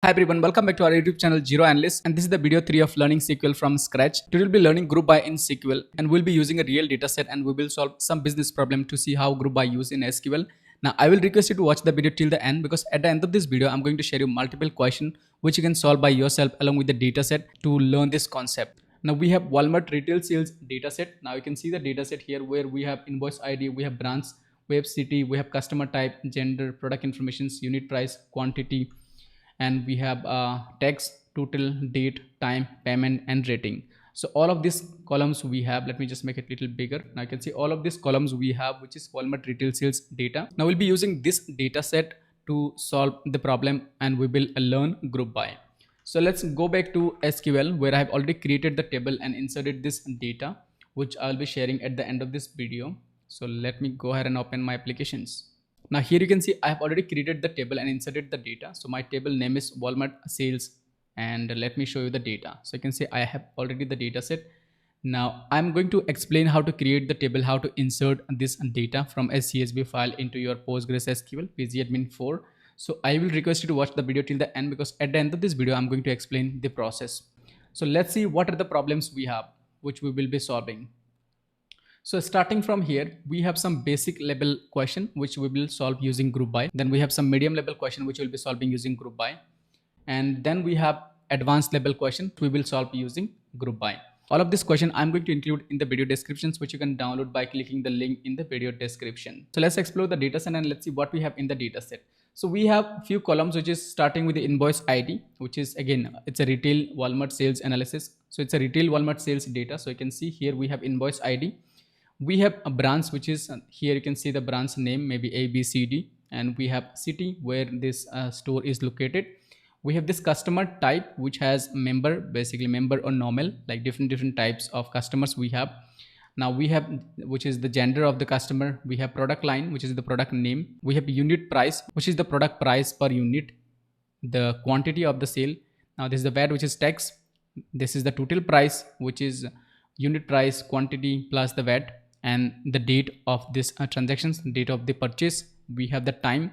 Hi everyone, welcome back to our YouTube channel Data Analyst, and this is the video 3 of learning SQL from scratch. Today we'll be learning group by in SQL, and we'll be using a real data set and we will solve some business problem to see how group by use in SQL. Now I will request you to watch the video till the end because at the end of this video I'm going to share you multiple questions which you can solve by yourself along with the data set to learn this concept. Now we have Walmart retail sales data set. Now you can see the data set here where we have invoice ID, we have branch, we have city, we have customer type, gender, product informations, unit price, quantity, and we have text, total, date, time, payment, and rating. So all of these columns we have, let me just make it a little bigger. Now you can see all of these columns we have, which is Walmart retail sales data. Now we'll be using this data set to solve the problem and we will learn group by. So let's go back to SQL where I have already created the table and inserted this data, which I'll be sharing at the end of this video. So let me go ahead and open my applications. Now here you can see I have already created the table and inserted the data. So my table name is Walmart sales, and let me show you the data. So you can see I have already the data set. Now I'm going to explain how to create the table, how to insert this data from a CSV file into your PostgreSQL pgadmin 4. So I will request you to watch the video till the end because at the end of this video I'm going to explain the process. So let's see what are the problems we have which we will be solving. So starting from here, we have some basic level question which we will solve using group by. Then we have some medium level question which we'll be solving using group by. And then we have advanced level question we will solve using group by. All of this question I'm going to include in the video descriptions which you can download by clicking the link in the video description. So let's explore the data set and let's see what we have in the data set. So we have a few columns which is starting with the invoice ID, which is again, it's a retail Walmart sales analysis. So it's a retail Walmart sales data. So you can see here we have invoice ID. We have a branch which is here you can see the branch name maybe ABCD, and we have city where this store is located. We have this customer type which has member, basically member or normal, like different types of customers we have. Now we have which is the gender of the customer. We have product line which is the product name. We have unit price which is the product price per unit, the quantity of the sale. Now this is the VAT which is tax. This is the total price which is unit price, quantity plus the VAT, and the date of this transactions, date of the purchase. We have the time.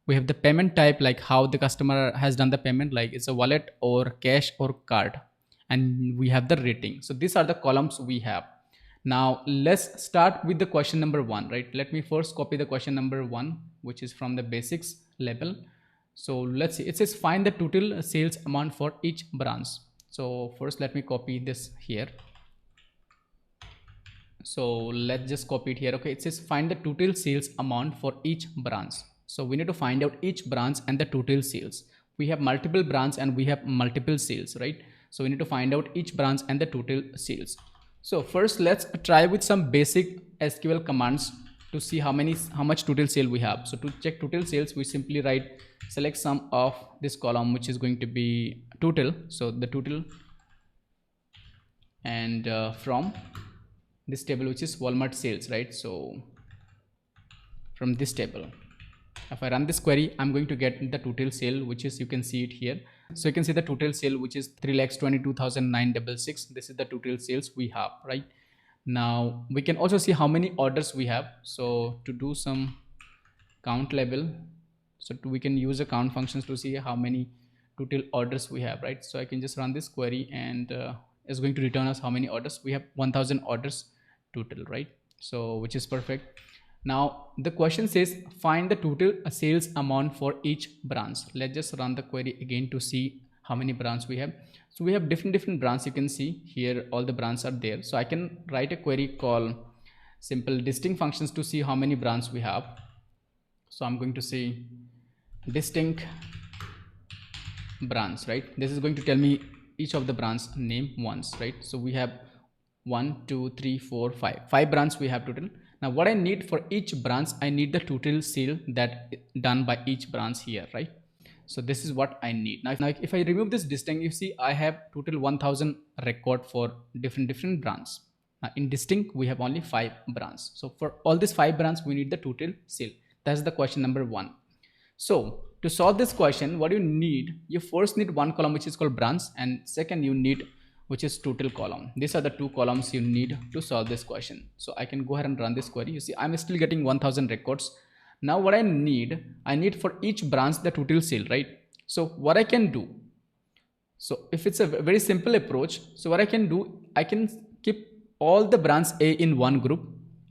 We have the payment type, like how the customer has done the payment, like it's a wallet or cash or card, and we have the rating. So these are the columns we have. Now let's start with the question number 1, right? Let me first copy the question number 1 which is from the basics level. So let's see, it says find the total sales amount for each branch. So first let me copy this here. So let's just copy it here. Okay, it says find the total sales amount for each branch. So we need to find out each branch and the total sales. We have multiple branch and we have multiple sales, right? So we need to find out each branch and the total sales. So first let's try with some basic SQL commands to see how much total sale we have. So to check total sales, we simply write select sum of this column which is going to be total. So the total, and from this table which is Walmart sales, right? So from this table, if I run this query, I'm going to get the total sale which is, you can see it here. So you can see the total sale which is 3,22,966. This is the total sales we have, right? Now we can also see how many orders we have. So to do some count level, so we can use the count functions to see how many total orders we have, right? So I can just run this query and it's going to return us how many orders we have. 1,000 orders total, right? So which is perfect. Now the question says find the total sales amount for each branch. Let's just run the query again to see how many branches we have. So we have different branches. You can see here all the branches are there. So I can write a query called simple distinct functions to see how many branches we have. So I'm going to say distinct branch, right? This is going to tell me each of the branch name once, right? So we have 1 2 3 4 5 branches we have total. Now what I need for each branch, I need the total sale that done by each branch here, right? So this is what I need. Now if I remove this distinct, you see I have total 1,000 record for different branches. Now in distinct we have only 5 branches. So for all these 5 branches we need the total sale. That's the question number 1. So to solve this question, what you need, you first need one column which is called branch, and second you need which is total column. These are the two columns you need to solve this question. So I can go ahead and run this query. You see I'm still getting 1,000 records. Now what I need for each branch the total sale, right? So what I can do, so if it's a very simple approach, so what I can do, I can keep all the branch A in one group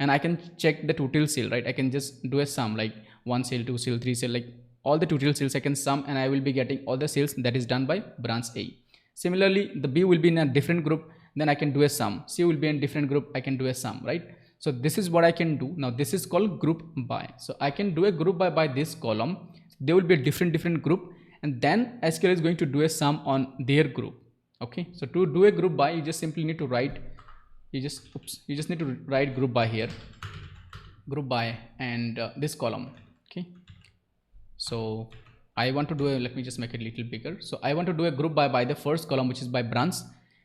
and I can check the total sale, right? I can just do a sum like one sale, two sale, three sale, like all the total sales I can sum and I will be getting all the sales that is done by branch A. Similarly, the B will be in a different group, then I can do a sum. C will be in different group, I can do a sum, right? So this is what I can do. Now this is called group by. So I can do a group by this column. There will be a different group and then SQL is going to do a sum on their group. Okay, so to do a group by, you just simply need to write, you just need to write group by here, group by and this column. Okay, so I want to do a, let me just make it a little bigger. So I want to do a group by the first column, which is by branch,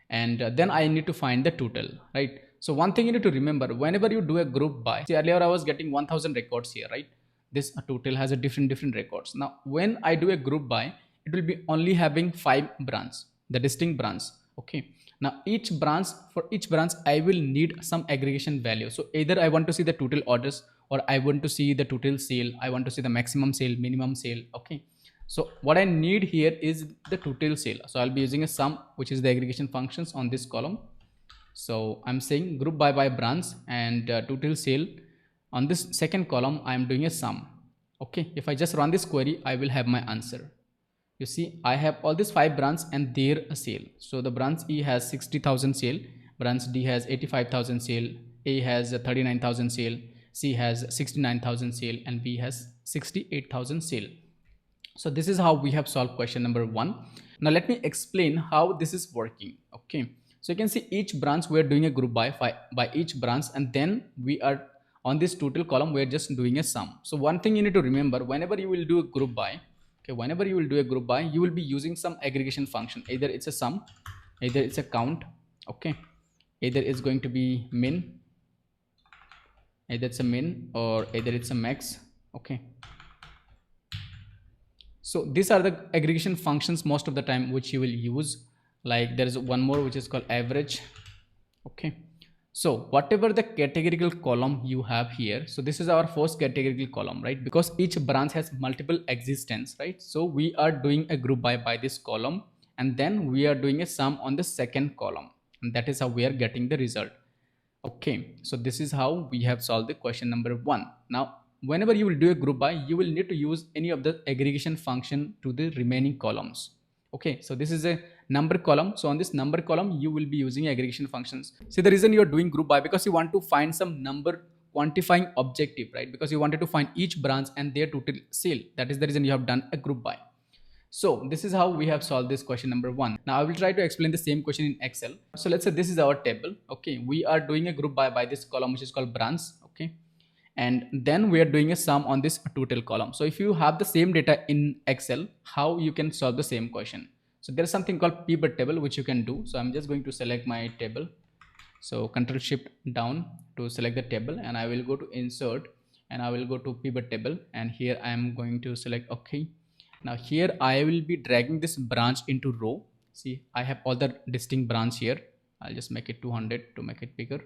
and then I need to find the total, right? So one thing you need to remember, whenever you do a group by, see earlier I was getting 1000 records here, right? This total has a different records. Now when I do a group by, it will be only having 5 branches, the distinct branch. Okay, now each branch, for each branch I will need some aggregation value. So either I want to see the total orders, or I want to see the total sale, I want to see the maximum sale, minimum sale. Okay, so what I need here is the total sale. So I'll be using a sum, which is the aggregation functions on this column. So I'm saying group by branch and total sale. On this second column, I am doing a sum. Okay, if I just run this query, I will have my answer. You see, I have all these 5 branches and their sale. So the branch E has 60,000 sale, branch D has 85,000 sale, A has 39,000 sale, C has 69,000 sale, and B has 68,000 sale. So this is how we have solved question number 1. Now let me explain how this is working. Okay, so you can see each branch we are doing a group by each branch, and then we are on this total column we are just doing a sum. So one thing you need to remember, whenever you will do a group by, okay, whenever you will do a group by, you will be using some aggregation function. Either it's a sum, either it's a count, okay, either it's going to be min, either it's a min, or either it's a max. Okay, so these are the aggregation functions most of the time which you will use. Like there is one more which is called average. Okay, so whatever the categorical column you have here, so this is our first categorical column, right? Because each branch has multiple existence, right? So we are doing a group by this column, and then we are doing a sum on the second column, and that is how we are getting the result. Okay, so this is how we have solved the question number 1. Now whenever you will do a group by, you will need to use any of the aggregation function to the remaining columns. Okay, so this is a number column. So on this number column, you will be using aggregation functions. See, the reason you are doing group by, because you want to find some number quantifying objective, right? Because you wanted to find each branch and their total sale. That is the reason you have done a group by. So this is how we have solved this question number 1. Now I will try to explain the same question in Excel. So let's say this is our table. Okay, we are doing a group by this column, which is called branch. Okay, and then we are doing a sum on this total column. So if you have the same data in Excel, how you can solve the same question? So there is something called pivot table which you can do. So I'm just going to select my table. So Control Shift down to select the table, and I will go to insert, and I will go to pivot table, and here I am going to select OK. Now here I will be dragging this branch into row. See, I have all the distinct branch here. I'll just make it 200 to make it bigger.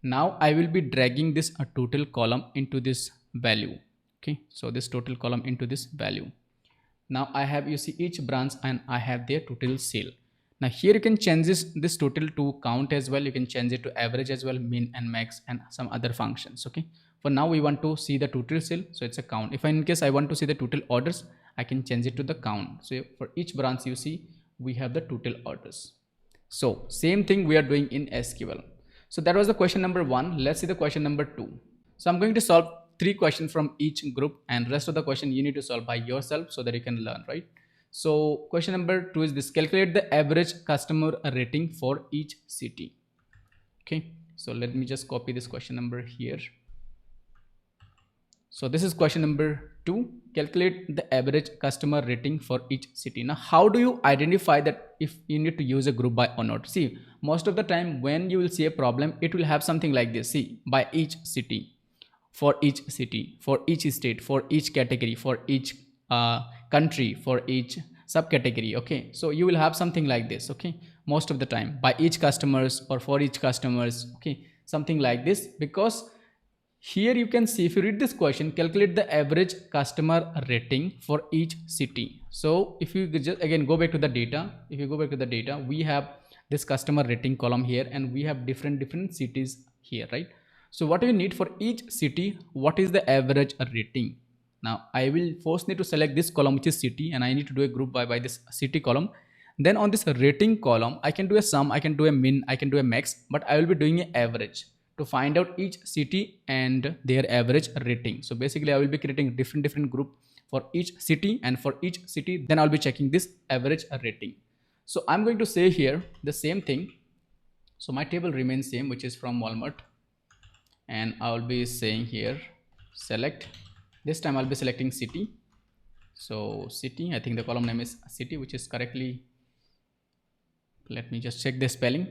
Now I will be dragging this total column into this value. Okay, so this total column into this value. Now I have, you see, each branch and I have their total sale. Now here you can change this total to count as well. You can change it to average as well, min and max, and some other functions. Okay, for now we want to see the total sale, so it's a count. If in case I want to see the total orders, I can change it to the count. So for each branch, you see, we have the total orders. So same thing we are doing in SQL. So that was the question number 1. Let's see the question number 2. So I'm going to solve 3 questions from each group, and rest of the question you need to solve by yourself so that you can learn, right? So question number 2 is this: calculate the average customer rating for each city. Okay, so let me just copy this question number here. So this is question number 2. Calculate the average customer rating for each city. Now, how do you identify that if you need to use a group by or not? See, most of the time when you will see a problem, it will have something like this. See, by each city, for each city, for each state, for each category, for each country, for each subcategory. Okay, so you will have something like this. Okay, most of the time by each customers or for each customers. Okay, something like this, because Here you can see, if you read this question, calculate the average customer rating for each city. So if you just again go back to the data, if you go back to the data, we have this customer rating column here, and we have different cities here, right? So what do you need for each city? What is the average rating? Now I will first need to select this column, which is city, and I need to do a group by this city column. Then on this rating column, I can do a sum, I can do a min, I can do a max, but I will be doing an average to find out each city and their average rating. So basically I will be creating different group for each city, and for each city then I'll be checking this average rating. So I'm going to say here the same thing. So my table remains same, which is from Walmart, and I'll be saying here select. This time I'll be selecting city. So city, I think the column name is city, which is correctly, let me just check the spelling.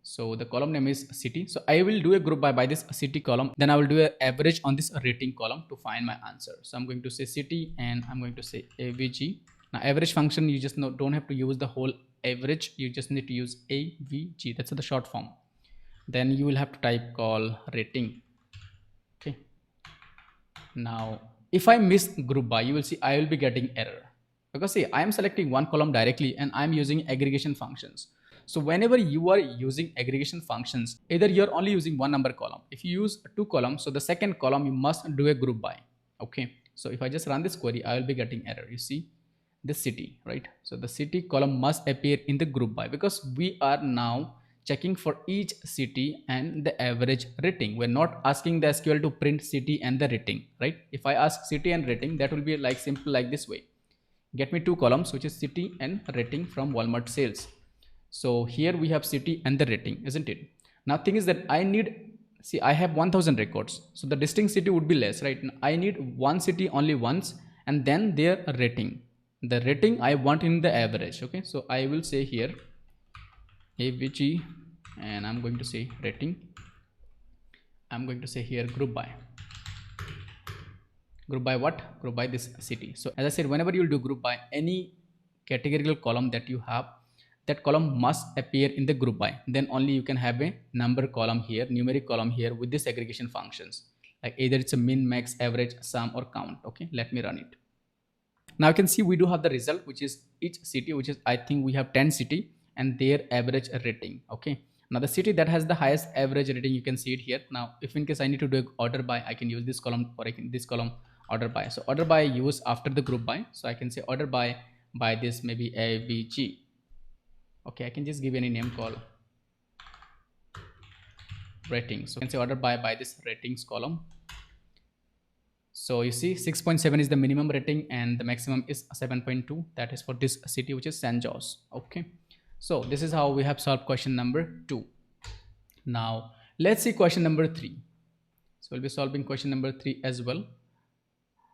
So the column name is city. So I will do a group by this city column, then I will do an average on this rating column to find my answer. So I'm going to say city, and I'm going to say avg. Now average function, you just don't have to use the whole average, you just need to use avg, that's the short form. Then you will have to type call rating. Okay, now if I miss group by, you will see I will be getting error, because see I am selecting one column directly and I am using aggregation functions. So whenever you are using aggregation functions, either you're only using one number column. If you use two columns, so the second column you must do a group by. Okay, so if I just run this query, I will be getting error. You see this city, right? So the city column must appear in the group by, because we are now checking for each city and the average rating. We're not asking the SQL to print city and the rating, right? If I ask city and rating, that will be like simple like this way. Get me two columns, which is city and rating from Walmart sales. So here we have city and the rating, isn't it? Now thing is that I need, see I have 1000 records, so the distinct city would be less, right? I need one city only once, and then their rating. The rating I want in the average. Okay, so I will say here avg, and I'm going to say rating. I'm going to say here group by. Group by what? Group by this city. So as I said, whenever you will do group by any categorical column that you have, that column must appear in the group by. Then only you can have a number column here, numeric column here with this aggregation functions. Like either it's a min, max, average, sum, or count. Okay, let me run it. Now you can see we do have the result, which is each city, which is I think we have 10 city and their average rating. Okay. Now the city that has the highest average rating, you can see it here. Now if in case I need to do order by, I can use this column, or I can this column order by. So order by I use after the group by. So I can say order by this maybe avg. Okay, I can just give any name called ratings. So I can say order by this ratings column. So you see 6.7 is the minimum rating and the maximum is 7.2. That is for this city, which is San Jose. Okay, so this is how we have solved question number 2. Now let's see question number 3. So we'll be solving question number 3 as well.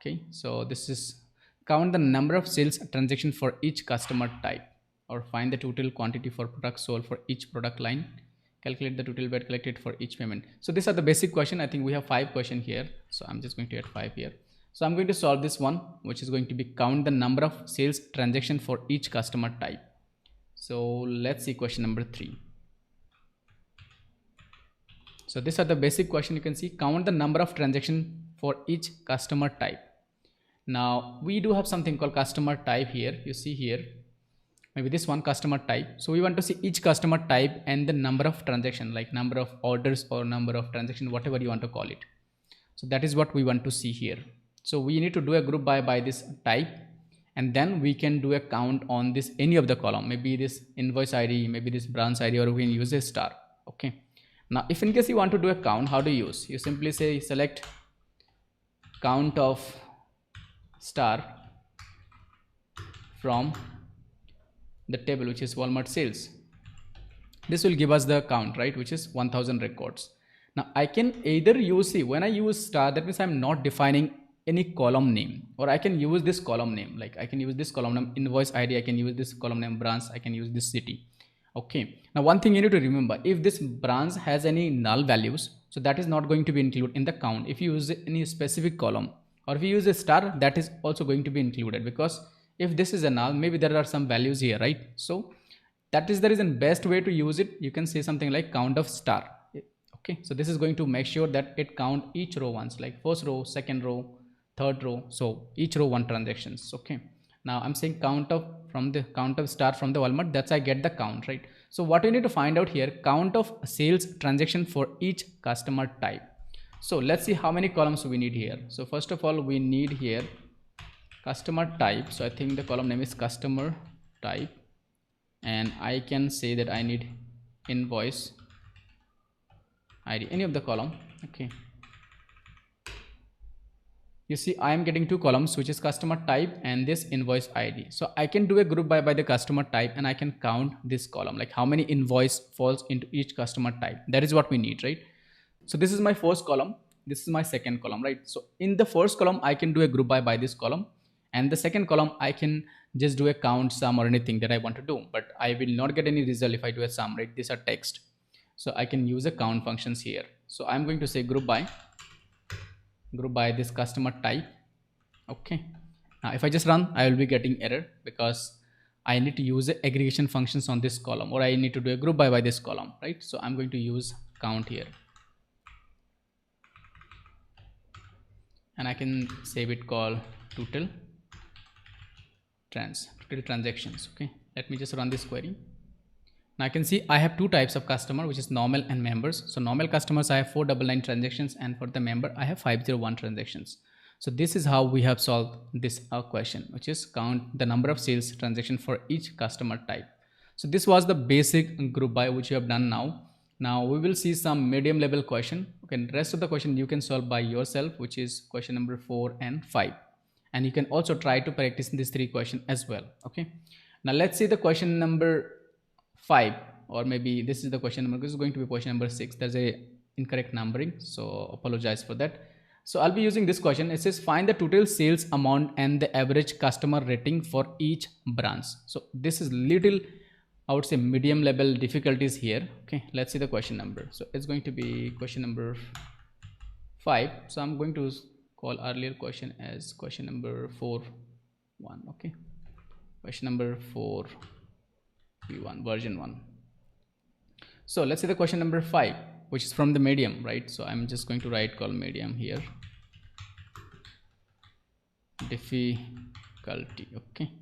Okay, so this is count the number of sales transactions for each customer type, or find the total quantity for products sold for each product line, calculate the total VAT collected for each payment. So these are the basic question. I think we have 5 questions here, so I'm just going to add 5 here. So I'm going to solve this one, which is going to be count the number of sales transaction for each customer type. So let's see question number 3. So these are the basic question. You can see count the number of transaction for each customer type. Now we do have something called customer type here. You see here, maybe this one customer type. So we want to see each customer type and the number of transaction, like number of orders or number of transaction, whatever you want to call it. So that is what we want to see here. So we need to do a group by this type, and then we can do a count on this any of the column, maybe this invoice ID, maybe this branch ID, or we can use a star. Okay, now if in case you want to do a count, how do you use? You simply say select count of star from the table, which is Walmart sales. This will give us the count, right, which is 1000 records. Now I can either use, see when I use star, that means I'm not defining any column name, or I can use this column name, like I can use this column name invoice ID, I can use this column name branch, I can use this city. Okay, now one thing you need to remember, if this branch has any null values, so that is not going to be included in the count. If you use any specific column, or if you use a star, that is also going to be included, because if this is a null, maybe there are some values here, right? So that is the reason best way to use it. You can say something like count of star. Okay, so this is going to make sure that it count each row once, like first row, second row, third row, so each row one transactions. Okay, now I'm saying count of from the count of start from the Walmart, that's I get the count, right? So what we need to find out here, count of sales transaction for each customer type. So let's see how many columns we need here. So first of all, we need here customer type. So I think the column name is customer type, and I can say that I need invoice ID, any of the column. Okay, you see I am getting two columns, which is customer type and this invoice ID. So I can do a group by the customer type, and I can count this column, like how many invoice falls into each customer type. That is what we need, right? So this is my first column, this is my second column, right? So in the first column I can do a group by this column, and the second column I can just do a count, sum, or anything that I want to do, but I will not get any result if I do a sum, right? These are text, so I can use a count functions here. So I'm going to say group by this customer type. Okay, now if I just run, I will be getting error because I need to use the aggregation functions on this column, or I need to do a group by this column, right? So I'm going to use count here, and I can save it, call total transactions. Okay, let me just run this query. Now I can see I have two types of customer, which is normal and members. So normal customers, I have 499 transactions, and for the member I have 501 transactions. So this is how we have solved this question, which is count the number of sales transaction for each customer type. So this was the basic group by which you have done now. Now we will see some medium level question. Okay, the rest of the question you can solve by yourself, which is question number 4 and 5. And you can also try to practice these 3 questions as well. Okay, now let's see the question number 5, or maybe this is the question number, this is going to be question number 6. There's a incorrect numbering, so apologize for that. So I'll be using this question. It says find the total sales amount and the average customer rating for each branch. So this is little, I would say, medium level difficulties here. Okay, let's see the question number. So it's going to be question number 5. So I'm going to call earlier question as question number 4.1. Okay, question number 4 v1 version 1. So let's see the question number 5, which is from the medium, right? So I'm just going to write call medium here, difficulty. Okay,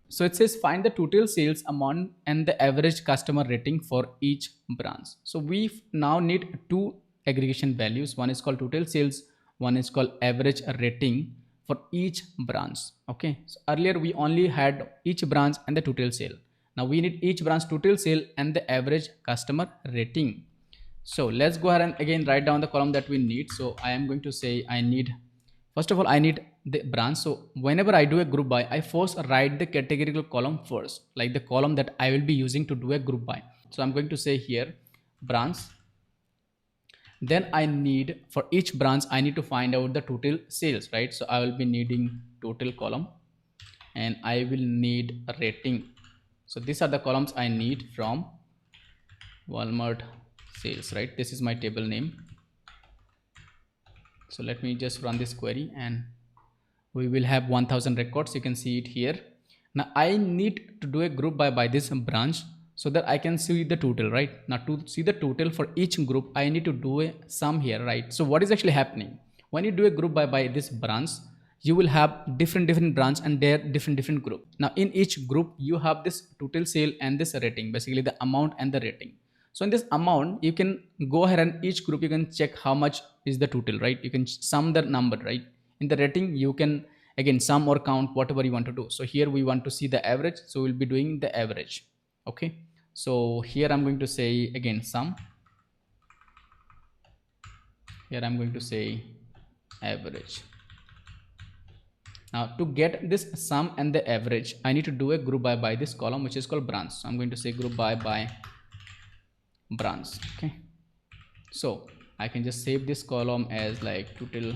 so it says find the total sales amount and the average customer rating for each branch. So we now need two aggregation values. One is called total sales, one is called average rating for each branch. Okay, so earlier we only had each branch and the total sale. Now we need each branch total sale and the average customer rating. So let's go ahead and again write down the column that we need. So I am going to say I need, first of all, I need the branch. So whenever I do a group by, I first write the categorical column first, like the column that I will be using to do a group by. So I'm going to say here branch. Then I need, for each branch I need to find out the total sales, right? So I will be needing total column, and I will need a rating. So these are the columns I need from Walmart sales, right? This is my table name. So let me just run this query, and we will have 1000 records. You can see it here. Now I need to do a group by this branch so that I can see the total, right? Now to see the total for each group, I need to do a sum here, right? So what is actually happening when you do a group by this branch? You will have different branch and their different group. Now in each group you have this total sale and this rating, basically the amount and the rating. So in this amount you can go ahead and each group you can check how much is the total, right? You can sum the number, right? In the rating you can again sum or count, whatever you want to do. So here we want to see the average, so we'll be doing the average. Okay, so here I'm going to say again sum. Here I'm going to say average. Now to get this sum and the average, I need to do a group by this column, which is called branch. So I'm going to say group by branch. Okay, so I can just save this column as like total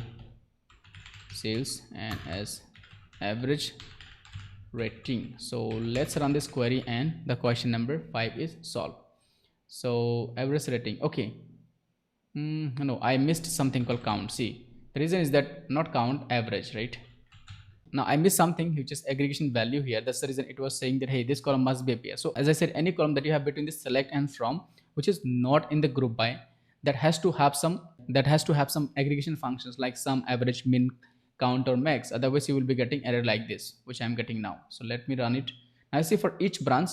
sales and as average rating. So let's run this query, and the question number 5 is solved. So average rating. Okay, no, I missed something called count. See, the reason is that not count, average, right? Now I missed something, which is aggregation value here. That's the reason it was saying that hey, this column must be appear. So as I said, any column that you have between this select and from, which is not in the group by, that has to have some aggregation functions like sum, average, min, count, or max. Otherwise you will be getting error like this, which I'm getting now. So let me run it. Now see, for each branch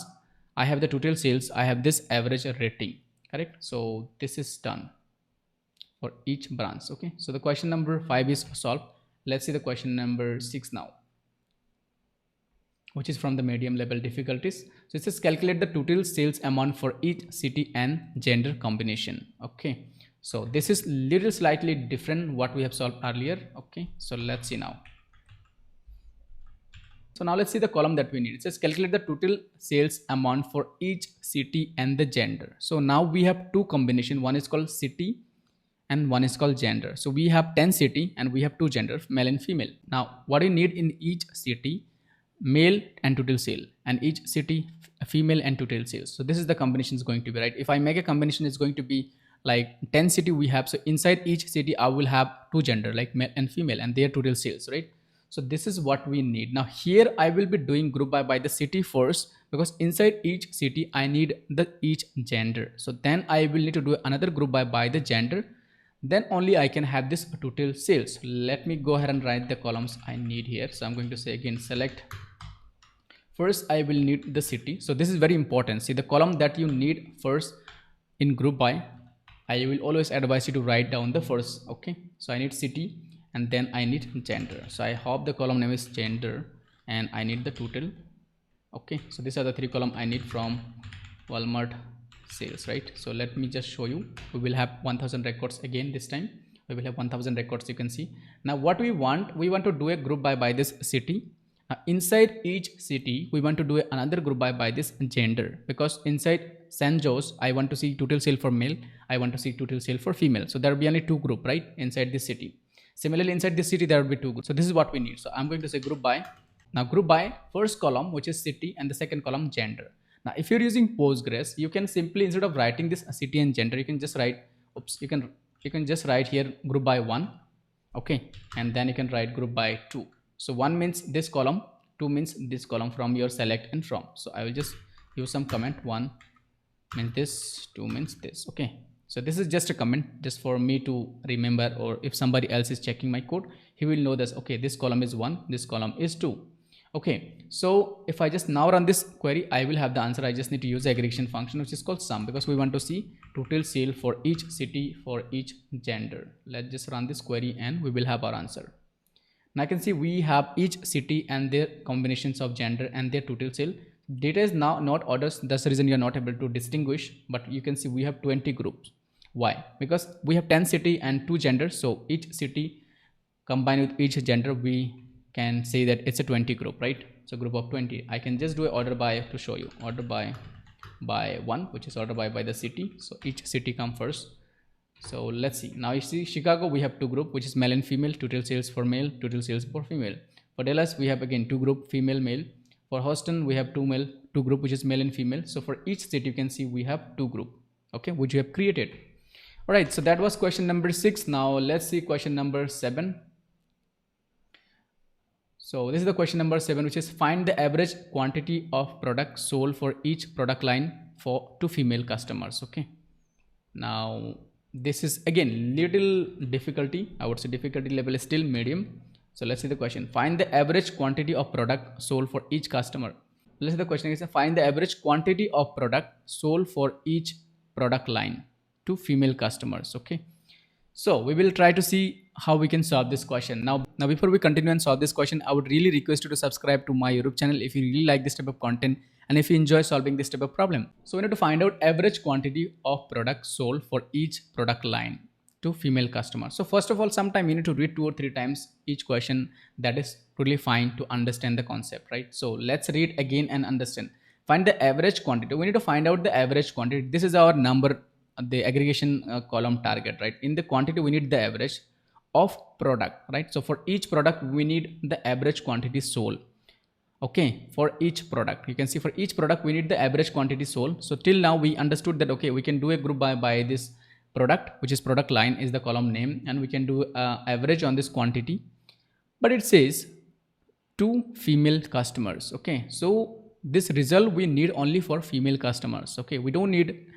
I have the total sales, I have this average rating, correct? So this is done for each branch. Okay, so the question number 5 is solved. Let's see the question number 6 now, which is from the medium level difficulties. So it says calculate the total sales amount for each city and gender combination. Okay, so this is little slightly different what we have solved earlier. Okay, so let's see now. So now let's see the column that we need. It says calculate the total sales amount for each city and the gender. So now we have two combination. One is called city and one is called gender. So we have 10 city and we have two genders, male and female. Now what do you need in each city? Male and total sale, and each city female and total sales. So this is the combination is going to be, right? If I make a combination, it's going to be like 10 city we have. So inside each city I will have two gender like male and female and their total sales, right? So this is what we need. Now here I will be doing group by the city first, because inside each city I need the each gender. So then I will need to do another group by the gender, then only I can have this total sales. Let me go ahead and write the columns I need here. So I'm going to say again, select. First I will need the city. So this is very important. See, the column that you need first in group by, I will always advise you to write down the first. Okay, so I need city and then I need gender. So I hope the column name is gender and I need the total. Okay, so these are the three columns I need from Walmart sales, right? So let me just show you. We will have 1000 records again. This time we will have 1000 records. You can see now what we want to do a group by this city. Inside each city we want to do another group by this gender, because inside San Jose I want to see total sale for male, I want to see total sale for female. So there will be only two group, right, inside this city. Similarly inside this city there will be two groups. So this is what we need. So I'm going to say group by. Now group by first column, which is city, and the second column gender. Now if you're using Postgres, you can simply, instead of writing this city and gender, you can just write, you can just write here group by 1. Okay, and then you can write group by 2. So 1 means this column, 2 means this column from your select and from. So I will just use some comment. 1 means this, 2 means this. Okay, so this is just a comment just for me to remember, or if somebody else is checking my code, he will know this. Okay, this column is 1, this column is 2. Okay, so if I just now run this query, I will have the answer. I just need to use the aggregation function, which is called sum, because we want to see total sale for each city, for each gender. Let's just run this query and we will have our answer. Now I can see we have each city and their combinations of gender and their total sale. Data is now not orders. That's the reason you are not able to distinguish, but you can see we have 20 groups. Why? Because we have 10 city and 2 genders. So each city combined with each gender, we can say that it's a 20 group, right? So group of 20. I can just do an order by to show you. Order by 1, which is order by the city. So each city come first. So let's see. Now you see Chicago, we have 2 group, which is male and female, total sales for male, total sales for female. For Dallas, we have again 2 group, female, male. For Houston, we have 2 group, which is male and female. So for each state, you can see we have 2 group, okay, which you have created. All right, so that was question number 6. Now let's see question number 7. So this is the question number 7, which is find the average quantity of product sold for each product line to female customers. Okay, now this is again little difficulty. I would say difficulty level is still medium. So let's see the question. Find the average quantity of product sold for each customer. Let's see the question is find the average quantity of product sold for each product line to female customers. Okay, so we will try to see how we can solve this question. Now before we continue and solve this question, I would really request you to subscribe to my YouTube channel if you really like this type of content and if you enjoy solving this type of problem. So we need to find out average quantity of product sold for each product line to female customers. So first of all, sometime you need to read 2 or 3 times each question. That is totally fine to understand the concept, right? So let's read again and understand. Find the average quantity. We need to find out the average quantity. This is our number, the aggregation column target, right? In the quantity, we need the average of product, right? So for each product, we need the average quantity sold. Okay, for each product, you can see for each product, we need the average quantity sold. So till now we understood that, okay, we can do a group by this product, which is product line is the column name, and we can do average on this quantity, but it says to female customers. Okay, so this result we need only for female customers. Okay, we don't need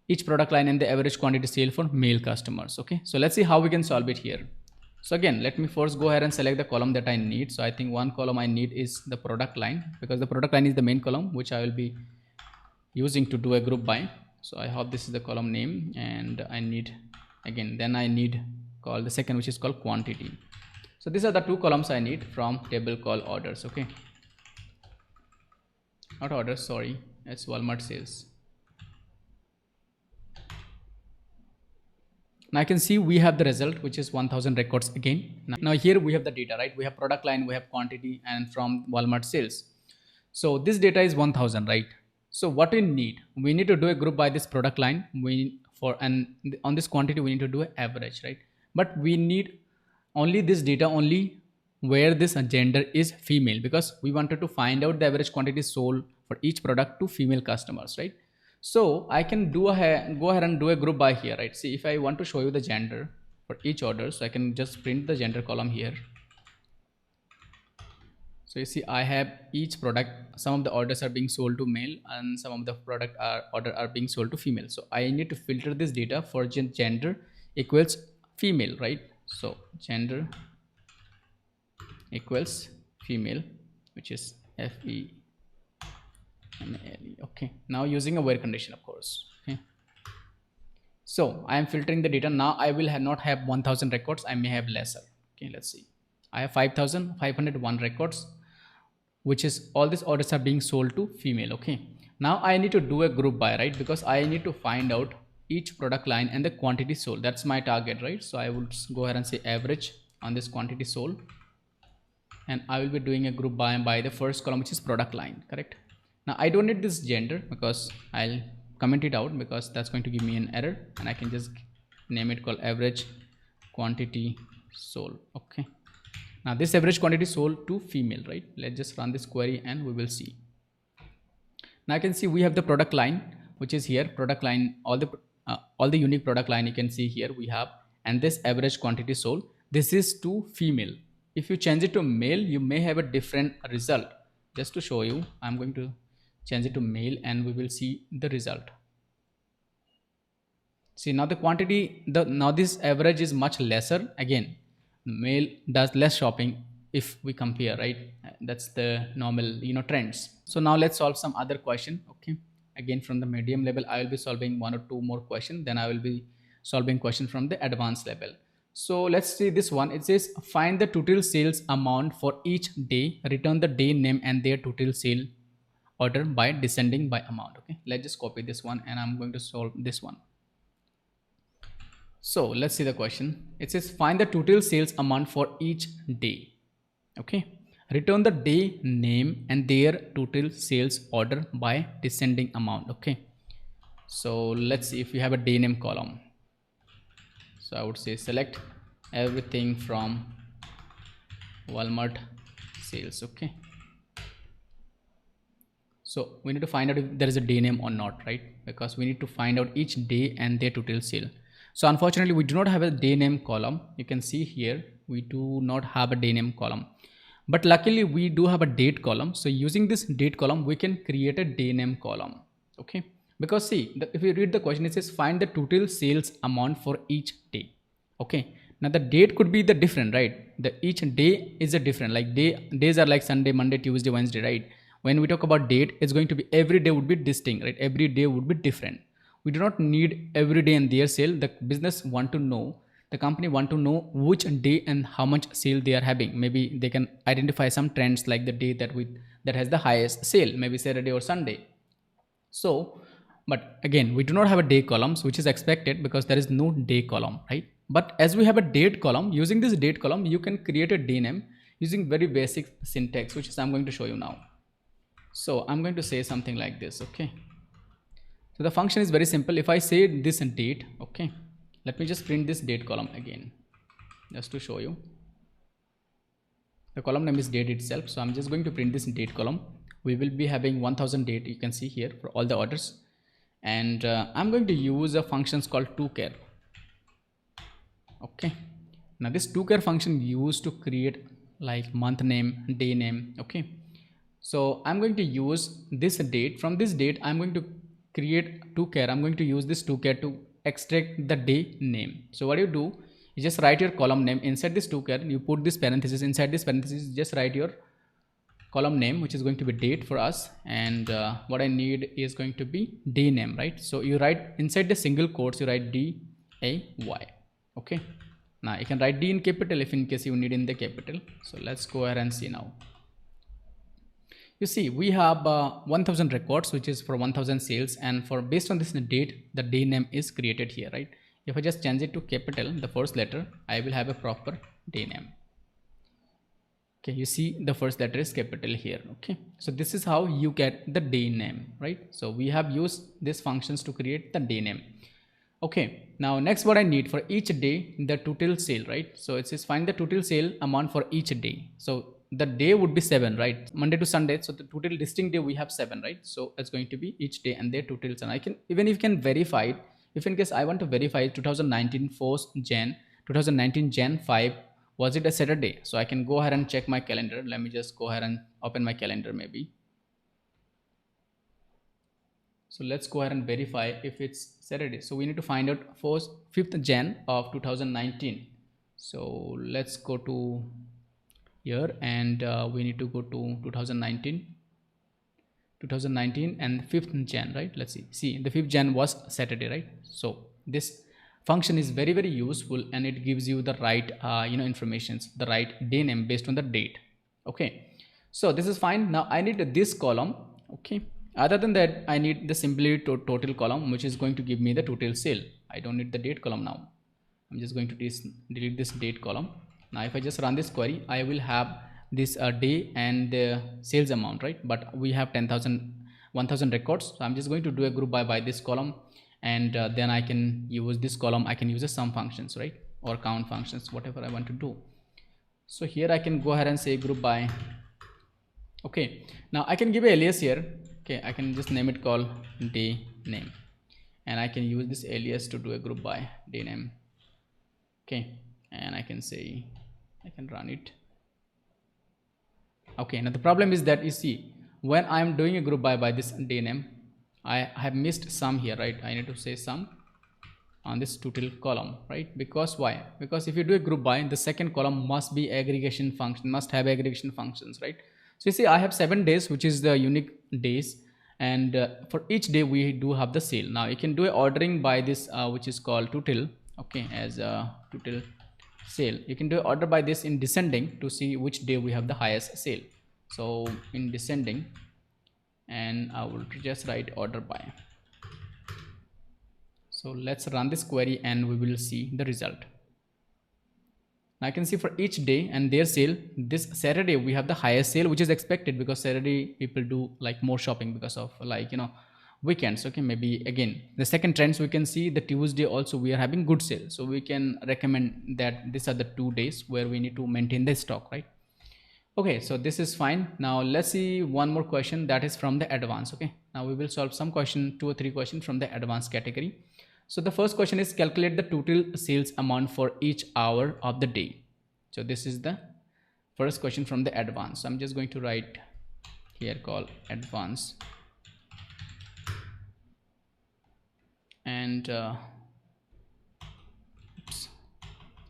each product line and the average quantity sale for male customers. Okay, so let's see how we can solve it here. So again, let me first go ahead and select the column that I need. So I think one column I need is the product line, because the product line is the main column which I will be using to do a group by. So I hope this is the column name, and I need, again, then I need call the second, which is called quantity. So these are the two columns I need from table called orders. Okay, not orders, sorry, it's Walmart sales. Now I can see we have the result, which is 1000 records again. Now here we have the data, right? We have product line, we have quantity, and from Walmart sales. So this data is 1000, right? So what we need to do a group by this product line. On this quantity we need to do an average, right? But we need only this data only where this gender is female, because we wanted to find out the average quantity sold for each product to female customers, right? So I can go ahead and do a group by here, right? See, if I want to show you the gender for each order, so I can just print the gender column here. So you see I have each product, some of the orders are being sold to male and some of the order are being sold to female. So I need to filter this data for gender equals female, right? So gender equals female, which is FE. Okay, now using a where condition, of course. Okay, so I am filtering the data. Now I will not have 1000 records, I may have lesser. Okay, let's see, I have 5501 records, which is all these orders are being sold to female. Okay, now I need to do a group by, right? Because I need to find out each product line and the quantity sold. That's my target, right? So I would go ahead and say average on this quantity sold, and I will be doing a group by the first column, which is product line, correct? Now I don't need this gender because I'll comment it out, because that's going to give me an error, and I can just name it called average quantity sold. Okay, now this average quantity sold to female, right? Let's just run this query and we will see. Now I can see we have the product line, which is here, product line, all the unique product line you can see here we have, and this average quantity sold, this is to female. If you change it to male, you may have a different result. Just to show you, I'm going to change it to male and we will see the result. See, now the quantity, now this average is much lesser. Again, male does less shopping if we compare, right? That's the normal, trends. So now let's solve some other question. Okay, again from the medium level I will be solving one or two more questions, then I will be solving question from the advanced level. So let's see this one. It says find the total sales amount for each day, return the day name and their total sale order by descending by amount. Okay, let's just copy this one and I'm going to solve this one. So let's see the question. It says find the total sales amount for each day. Okay, return the day name and their total sales order by descending amount. Okay, so let's see if we have a day name column. So I would say select everything from Walmart sales. Okay, so we need to find out if there is a day name or not, right? Because we need to find out each day and their total sale. So unfortunately we do not have a day name column. You can see here we do not have a day name column, but luckily we do have a date column. So using this date column we can create a day name column. Okay, because see, if you read the question, it says find the total sales amount for each day. Okay, now the date could be the different, right? Each day is a different, like days are like Sunday, Monday, Tuesday, Wednesday, right? When we talk about date, it's going to be every day would be distinct, right? Every day would be different. We do not need every day in their sale. The business want to know, the company want to know which day and how much sale they are having. Maybe they can identify some trends, like the day that has the highest sale, maybe Saturday or Sunday. So, but again, we do not have a day columns, which is expected because there is no day column, right? But as we have a date column, using this date column, you can create a day name using very basic syntax, which is I'm going to show you now. So I'm going to say something like this. Okay, so the function is very simple. If I say this date, okay, let me just print this date column again, just to show you. The column name is date itself. So I'm just going to print this date column. We will be having 1000 date, you can see here, for all the orders. And I'm going to use a function called toChar. Okay, now this toChar function used to create like month name, day name. Okay, so I'm going to use this date. From this date I'm going to create toChar. I'm going to use this toChar to extract the day name. So what you do, you just write your column name inside this toChar. You put this parenthesis. Inside this parenthesis, just write your column name, which is going to be date for us, and what I need is going to be day name, right? So you write inside the single quotes, you write DAY. Okay, now you can write D in capital if in case you need in the capital. So let's go ahead and see now. You see we have 1000 records, which is for 1000 sales, and for based on this date the day name is created here, right? If I just change it to capital, the first letter, I will have a proper day name. Okay, you see the first letter is capital here. Okay, so this is how you get the day name, right? So we have used these functions to create the day name. Okay, now next what I need for each day, the total sale, right? So it says find the total sale amount for each day. So the day would be 7, right? Monday to Sunday. So the total distinct day we have 7, right? So it's going to be each day and their totals. And I can, even if you can verify it, if in case I want to verify 2019 1st Jan, 2019 Jan 5, was it a Saturday? So I can go ahead and check my calendar. Let me just go ahead and open my calendar maybe. So let's go ahead and verify if it's Saturday. So we need to find out 5th Jan of 2019. So let's go to here and we need to go to 2019 and 5th Jan, right? Let's see the 5th Jan was Saturday, right? So this function is very useful, and it gives you the right informations, the right day name based on the date. Okay, so this is fine. Now I need this column. Okay, other than that I need the simply total column, which is going to give me the total sale. I don't need the date column now. I'm just going to delete this date column. Now if I just run this query, I will have this day and the sales amount, right? But we have 1000 records, so I'm just going to do a group by this column, and then I can use this column. I can use the sum functions, right, or count functions, whatever I want to do. So here I can go ahead and say group by. Okay, now I can give a alias here. Okay, I can just name it call day name, and I can use this alias to do a group by day name. Okay, and I can say, I can run it. Okay, now the problem is that you see when I am doing a group by this day name, I have missed some here, right? I need to say some on this total column, right? Because why? Because if you do a group by, the second column must be aggregation function, must have aggregation functions, right? So you see I have 7 days, which is the unique days, and for each day we do have the sale. Now you can do a ordering by this which is called total. Okay, as a total sale, you can do an order by this in descending to see which day we have the highest sale. So in descending, and I will just write order by. So let's run this query and we will see the result. Now I can see for each day and their sale, this Saturday we have the highest sale, which is expected because Saturday people do like more shopping because of weekends. Okay, maybe again the second trends we can see the Tuesday also we are having good sale, so we can recommend that these are the 2 days where we need to maintain the stock, right? Okay, so this is fine. Now let's see one more question that is from the advanced. Okay, now we will solve some question, 2 or 3 questions from the advanced category. So the first question is calculate the total sales amount for each hour of the day. So this is the first question from the advanced. So I'm just going to write here call advanced, and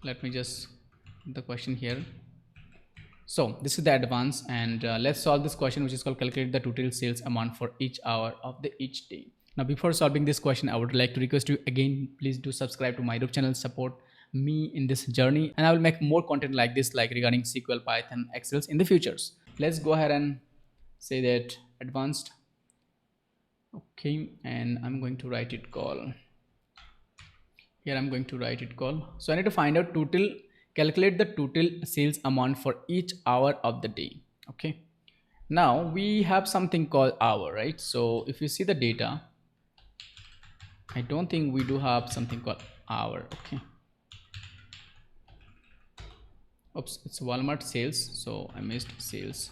let me just the question here. So this is the advanced, and let's solve this question, which is called calculate the total sales amount for each hour of the each day. Now before solving this question, I would like to request you again, please do subscribe to my YouTube channel, support me in this journey, and I will make more content like this, like regarding SQL, Python, Excel in the futures. Let's go ahead and say that advanced. Okay, and I'm going to write it call. Here I'm going to write it call. So I need to find out total, calculate the total sales amount for each hour of the day. Okay, now we have something called hour, right? So if you see the data, I don't think we do have something called hour. Okay, oops, it's Walmart sales, so I missed sales.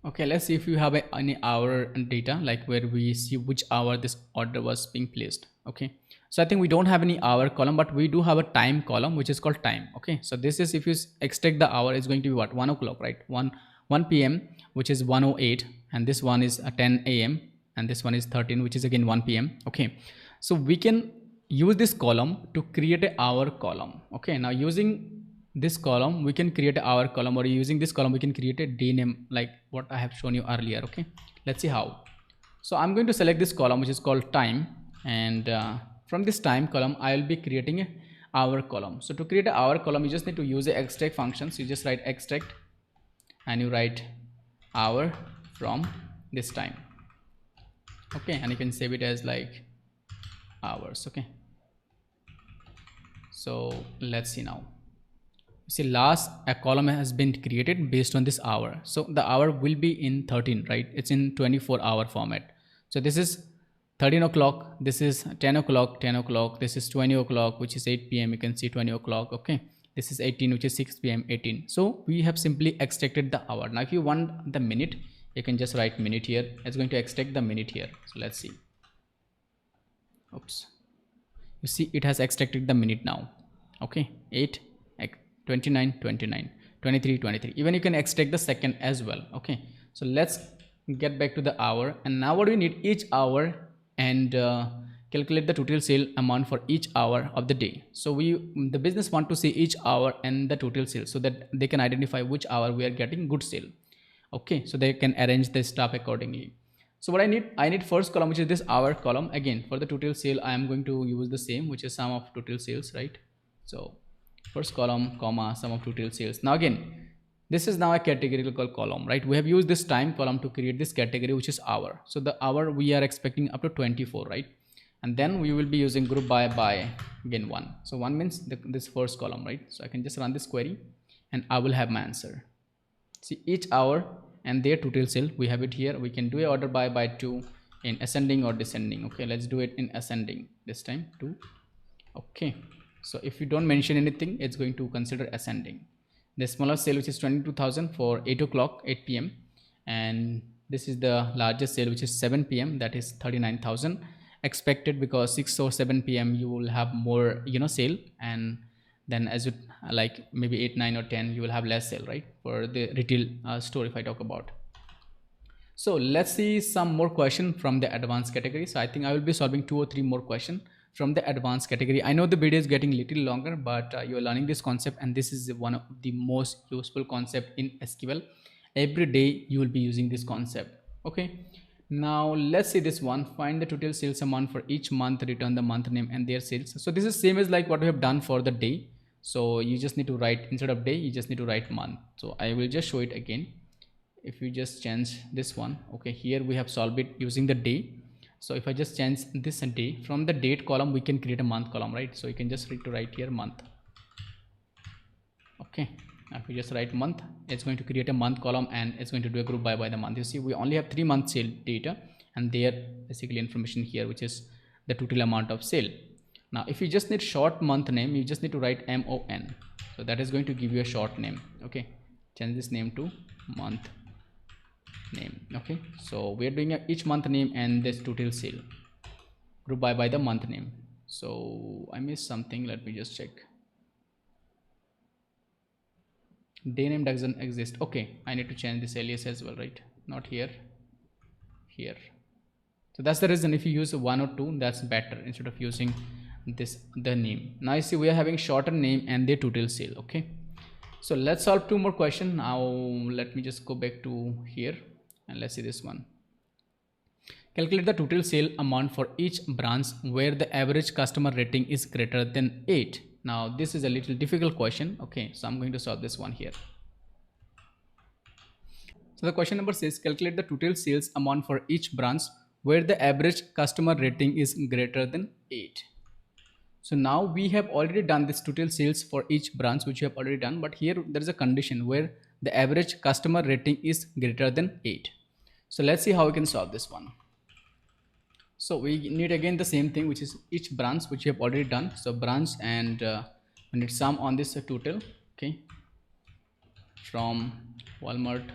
Okay, let's see if you have any hour data, like where we see which hour this order was being placed. Okay, so I think we don't have any hour column, but we do have a time column, which is called time. Okay, so this is, if you extract the hour, is going to be what, 1 o'clock, right? 1 p.m. which is 108, and this one is 10 a.m., and this one is 13, which is again 1 p.m. Okay, so we can use this column to create a hour column. Okay, now using this column we can create a hour column, or using this column we can create a day name like what I have shown you earlier. Okay, let's see how. So I'm going to select this column which is called time, and from this time column I will be creating a hour column. So to create an hour column you just need to use a extract function. So you just write extract and you write hour from this time. Okay, and you can save it as like hours. Okay, so let's see now. See, last a column has been created based on this hour. So the hour will be in 13, right? It's in 24-hour format. So this is 13 o'clock, this is 10 o'clock, 10 o'clock, this is 20 o'clock, which is 8 p.m. You can see 20 o'clock. Okay, this is 18, which is 6 p.m. 18. So we have simply extracted the hour. Now if you want the minute, you can just write minute here. It's going to extract the minute here. So let's see. Oops, you see it has extracted the minute now. Okay, 8, 29, 29, 23, 23. Even you can extract the second as well. Okay, so let's get back to the hour, and now what do we need? Each hour, and calculate the total sale amount for each hour of the day. So the business want to see each hour and the total sale, so that they can identify which hour we are getting good sale. Okay, so they can arrange the stuff accordingly. So what I need first column, which is this hour column. Again, for the total sale I am going to use the same, which is sum of total sales, right? So first column, comma, sum of total sales. Now again, this is now a categorical column, right? We have used this time column to create this category, which is hour. So the hour we are expecting up to 24, right? And then we will be using group by again 1. So 1 means this first column, right? So I can just run this query and I will have my answer. See, each hour and their total sale, we have it here. We can do a order by 2 in ascending or descending. Okay, let's do it in ascending this time, 2. Okay, so if you don't mention anything, it's going to consider ascending. The smaller sale, which is 22,000 for 8 o'clock, 8 p.m. and this is the largest sale, which is 7 p.m. that is 39,000 expected, because 6 or 7 p.m. you will have more sale, and then as you like maybe 8, 9 or 10 you will have less sale, right, for the retail store if I talk about. So let's see some more question from the advanced category. So I think I will be solving 2 or 3 more questions from the advanced category. I know the video is getting little longer, but you are learning this concept, and this is one of the most useful concept in SQL. Every day you will be using this concept. Okay, now let's see this one. Find the total sales amount for each month, return the month name and their sales. So this is same as like what we have done for the day. So you just need to write, instead of day you just need to write month. So I will just show it again. If you just change this one, okay, here we have solved it using the day. So if I just change this day, from the date column we can create a month column, right? So you can just write here month. Okay, now if you just write month, it's going to create a month column, and it's going to do a group by the month. You see, we only have 3 month sale data, and their basically information here, which is the total amount of sale. Now if you just need short month name, you just need to write MON. So that is going to give you a short name. Okay, change this name to month name. Okay, so we are doing each month name and this total sale, group by the month name. So I missed something, let me just check. Day name doesn't exist. Okay, I need to change this alias as well, right? Not here, here. So that's the reason. If you use 1 or 2, that's better instead of using the name. Now you see we are having shorter name and their total sale. Okay, so let's solve 2 more questions. Now let me just go back to here and let's see this one. Calculate the total sale amount for each branch where the average customer rating is greater than 8. Now this is a little difficult question. Okay, so I'm going to solve this one here. So the question number says, calculate the total sales amount for each branch where the average customer rating is greater than 8. So now we have already done this total sales for each branch, which we have already done, but here there is a condition where the average customer rating is greater than 8. So let's see how we can solve this one. So we need again the same thing, which is each branch, which we have already done. So branch, and we need sum on this total. Okay, from Walmart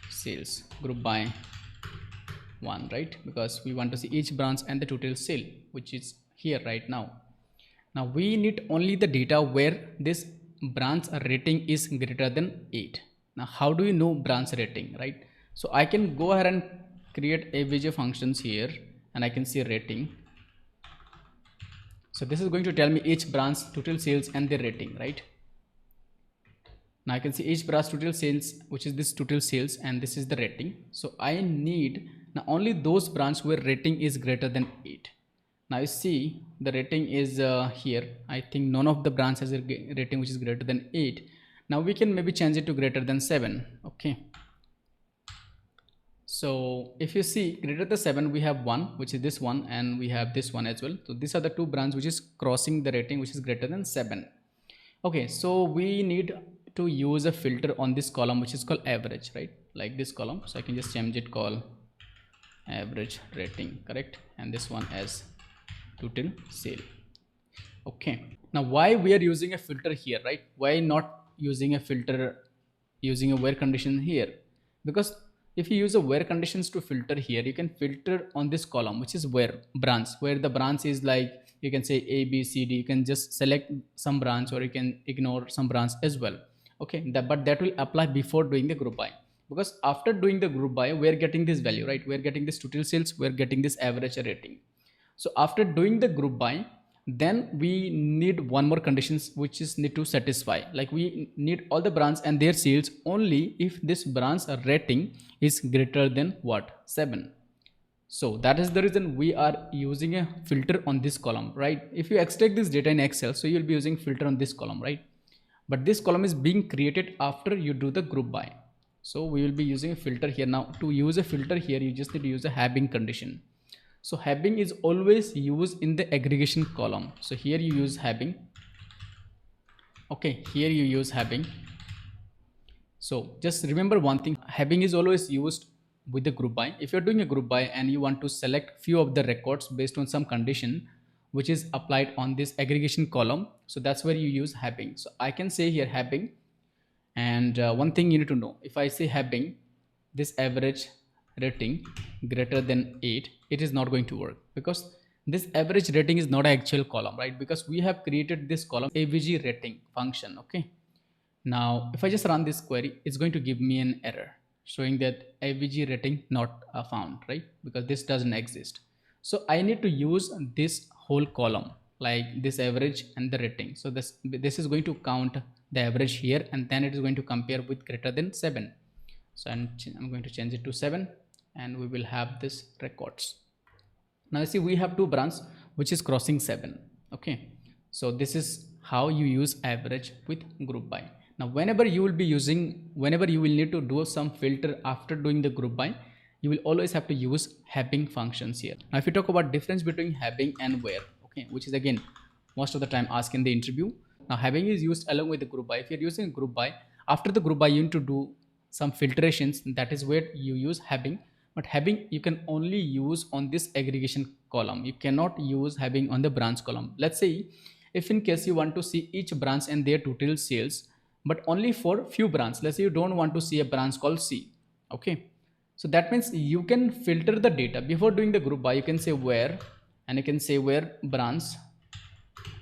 sales, group by 1, right? Because we want to see each branch and the total sale, which is here right now. Now we need only the data where this branch rating is greater than 8. Now how do you know branch rating, right? So I can go ahead and create avg functions here, and I can see rating. So this is going to tell me each branch total sales and their rating, right? Now I can see each branch total sales, which is this total sales, and this is the rating. So I need now only those branches where rating is greater than 8. Now you see the rating is here. I think none of the branch has a rating which is greater than 8. Now we can maybe change it to greater than 7. Okay. So if you see greater than 7, we have one, which is this one, and we have this one as well. So these are the two branches which is crossing the rating which is greater than 7. Okay, so we need to use a filter on this column which is called average, right? Like this column. So I can just change it, call average rating, correct? And this one as total sale. Okay, now why we are using a filter here, right? Why not using a filter using a where condition here? Because if you use a where conditions to filter here, you can filter on this column which is where branch, where the branch is like, you can say A, B, C, D. You can just select some branch, or you can ignore some branch as well. Okay, but that will apply before doing the group by, because after doing the group by, we're getting this value, right? We're getting this total sales, we're getting this average rating. So after doing the group by, then we need one more conditions which is need to satisfy. Like we need all the branch and their sales only if this branch rating is greater than what? 7. So that is the reason we are using a filter on this column, right? If you extract this data in Excel, so you'll be using filter on this column, right? But this column is being created after you do the group by. So we will be using a filter here. Now to use a filter here, you just need to use a having condition. So having is always used in the aggregation column. So here you use having. Okay, here you use having. So just remember one thing, having is always used with the group by. If you're doing a group by and you want to select few of the records based on some condition which is applied on this aggregation column, so that's where you use having. So I can say here having, and one thing you need to know, if I say having this average rating greater than 8, it is not going to work, because this average rating is not an actual column, right? Because we have created this column avg rating function. Okay, now if I just run this query, it's going to give me an error showing that avg rating not found, right? Because this doesn't exist. So I need to use this whole column, like this average and the rating. So this is going to count the average here, and then it is going to compare with greater than 7. So I'm going to change it to 7, and we will have this records. Now you see we have two branches which is crossing 7. Okay, so this is how you use average with group by. Now whenever you will need to do some filter after doing the group by, you will always have to use having functions here. Now if you talk about difference between having and where, okay, which is again most of the time asked in the interview. Now having is used along with the group by. If you're using group by, after the group by you need to do some filtrations, that is where you use having. But having you can only use on this aggregation column. You cannot use having on the branch column. Let's say if in case you want to see each branch and their total sales, but only for few branches. Let's say you don't want to see a branch called C. Okay, so that means you can filter the data before doing the group by. You can say where, and you can say where branch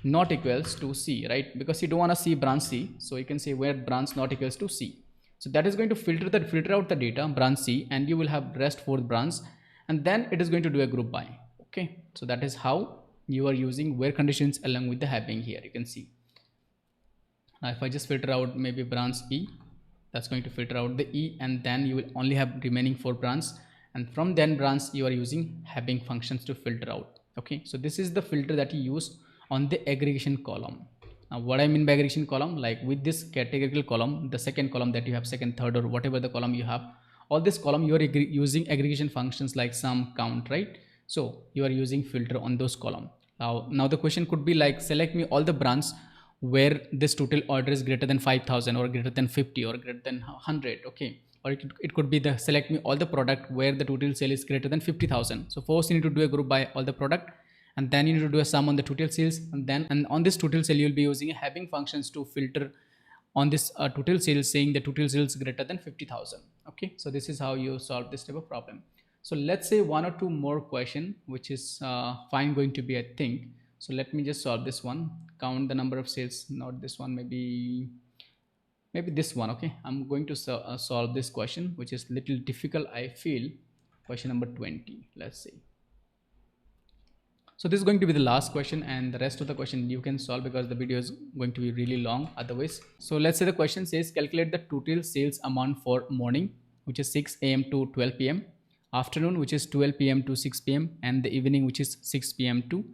not equals to C, right? Because you don't want to see branch C, so you can say where branch not equals to C. So that is going to filter out the data branch C, and you will have rest for branch, and then it is going to do a group by. Okay, so that is how you are using where conditions along with the having here. You can see. Now if I just filter out maybe branch E, that's going to filter out the E, and then you will only have remaining 4 branches, and from then branch you are using having functions to filter out. Okay, so this is the filter that you use on the aggregation column. Now what I mean by aggregation column, like with this categorical column, the second column that you have, second, third, or whatever the column you have, all this column you are using aggregation functions like sum, count, right? So you are using filter on those column. Now the question could be like, select me all the branches where this total order is greater than 5,000 or greater than 50 or greater than 100. Okay, or it could be the select me all the product where the total sale is greater than 50,000. So first you need to do a group by all the product, and then you need to do a sum on the total sales, and on this total sale you'll be using having functions to filter on this total sales, saying the total sales greater than 50,000. Okay, so this is how you solve this type of problem. So let's say 1 or 2 more question, which is fine going to be, I think. So let me just solve this one. Count the number of sales, not this one, maybe maybe this one. Okay, I'm going to solve this question, which is little difficult, I feel. Question number 20. Let's see. So this is going to be the last question, and the rest of the question you can solve because the video is going to be really long otherwise. So let's say the question says calculate the total sales amount for morning, which is 6 a.m. to 12 p.m., afternoon, which is 12 p.m. to 6 p.m., and the evening, which is 6 p.m. to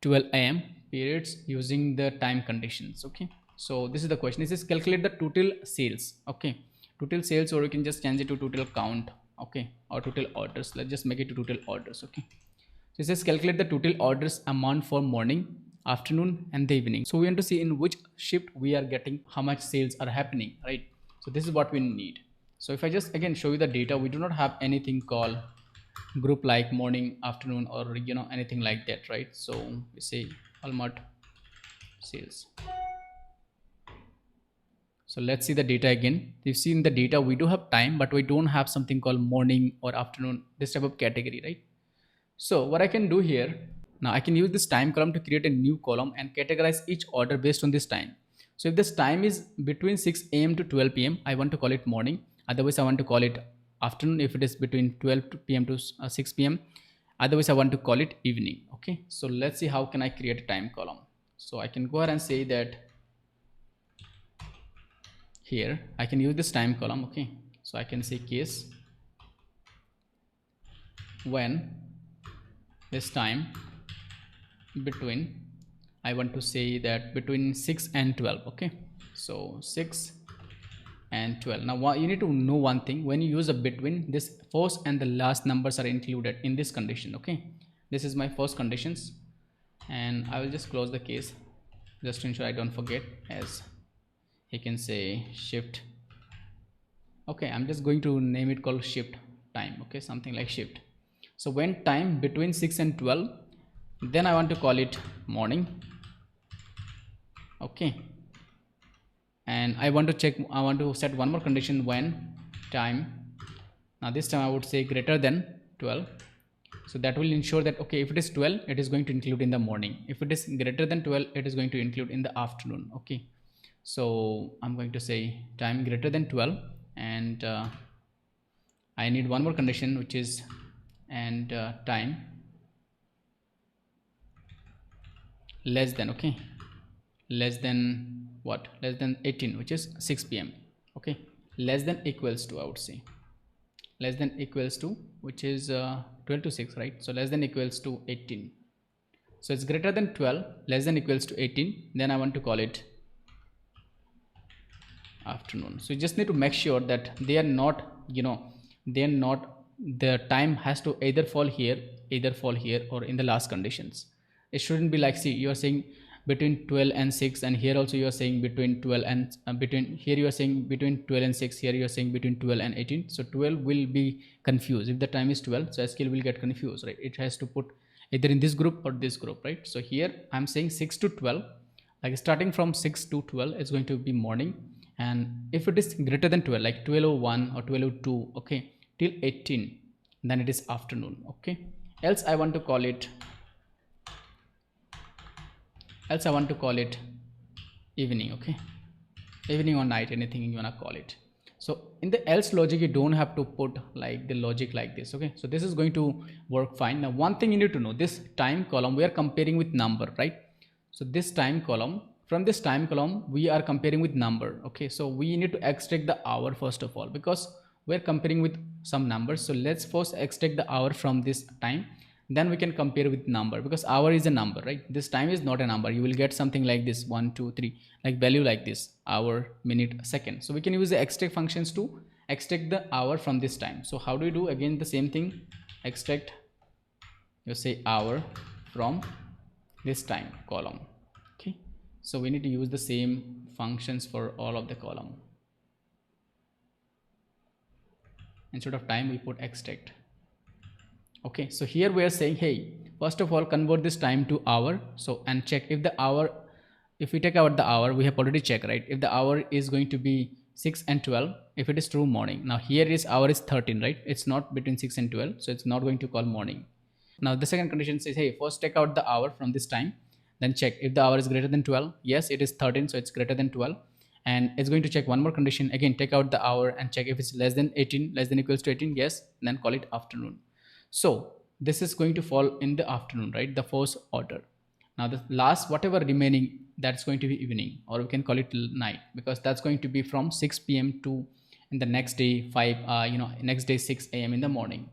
12 a.m. periods using the time conditions. Okay, so this is the question. This is calculate the total sales. Okay, total sales, or you can just change it to total count. Okay, or total orders. Let's just make it to total orders. Okay, so it says calculate the total orders amount for morning, afternoon, and the evening. So we want to see in which shift we are getting how much sales are happening, right? So this is what we need. So if I just again show you the data, we do not have anything called group like morning, afternoon, or anything like that, right? So we say Walmart sales. So let's see the data again. You've seen the data, we do have time, but we don't have something called morning or afternoon, this type of category, right? So what I can do here, now I can use this time column to create a new column and categorize each order based on this time. So if this time is between 6 a.m. to 12 p.m., I want to call it morning. Otherwise, I want to call it afternoon if it is between 12 p.m. to 6 p.m. Otherwise, I want to call it evening. Okay, so let's see how can I create a time column. So I can go ahead and say that here I can use this time column. Okay, so I can say case when this time between, I want to say that between 6 and 12. Okay, so 6 and 12. Now you need to know one thing. When you use a between, this first and the last numbers are included in this condition. Okay, this is my first conditions, and I will just close the case just to ensure I don't forget, as you can say shift. Okay, I'm just going to name it called shift time. Okay, something like shift. So when time between 6 and 12, then I want to call it morning. Okay, and I want to set one more condition when time, now this time I would say greater than 12. So that will ensure that, okay, if it is 12, it is going to include in the morning. If it is greater than 12, it is going to include in the afternoon. Okay, so I'm going to say time greater than 12, and I need one more condition, which is and time less than, okay, less than what, less than 18, which is 6 p.m. okay, less than equals to, I would say less than equals to, which is 12 to 6, right? So less than equals to 18. So it's greater than 12, less than equals to 18, then I want to call it afternoon. So you just need to make sure that they are not, the time has to either fall here or in the last conditions. It shouldn't be like, see, you are saying between 12 and 6, and here also you are saying between 12 and here you are saying between 12 and 6, here you are saying between 12 and 18. So 12 will be confused if the time is 12, so SQL will get confused, right? It has to put either in this group or this group, right? So here I'm saying 6 to 12, like starting from 6 to 12 is going to be morning, and if it is greater than 12, like 12:01 or 12:02, okay, till 18, then it is afternoon. Okay, else I want to call it evening. Okay, evening or night, anything you wanna call it. So in the else logic, you don't have to put like the logic like this. Okay, so this is going to work fine. Now one thing you need to know, this time column we are comparing with number, right? So this time column, from this time column we are comparing with number. Okay, so we need to extract the hour first of all, because we're comparing with some numbers. So let's first extract the hour from this time, then we can compare with number, because hour is a number, right? This time is not a number. You will get something like this, 1 2 3, like value like this, hour, minute, second. So we can use the extract functions to extract the hour from this time. So how do you do? Again the same thing, extract, you say hour from this time column. Okay, so we need to use the same functions for all of the column. Instead of time we put extract. Okay, so here we are saying, hey, first of all convert this time to hour. So and check if the hour, if we take out the hour, we have already checked, right? If the hour is going to be 6 and 12, if it is true, morning. Now here is hour is 13, right? It's not between 6 and 12, so it's not going to call morning. Now the second condition says, hey, first take out the hour from this time, then check if the hour is greater than 12. Yes, it is 13, so it's greater than 12. and it's going to check one more condition. Again, take out the hour and check if it's less than 18, less than equals to 18, yes, then call it afternoon. So this is going to fall in the afternoon, right? The first order. Now the last whatever remaining, that's going to be evening, or we can call it night, because that's going to be from 6 p.m. to in the next day 5 next day 6 a.m. in the morning.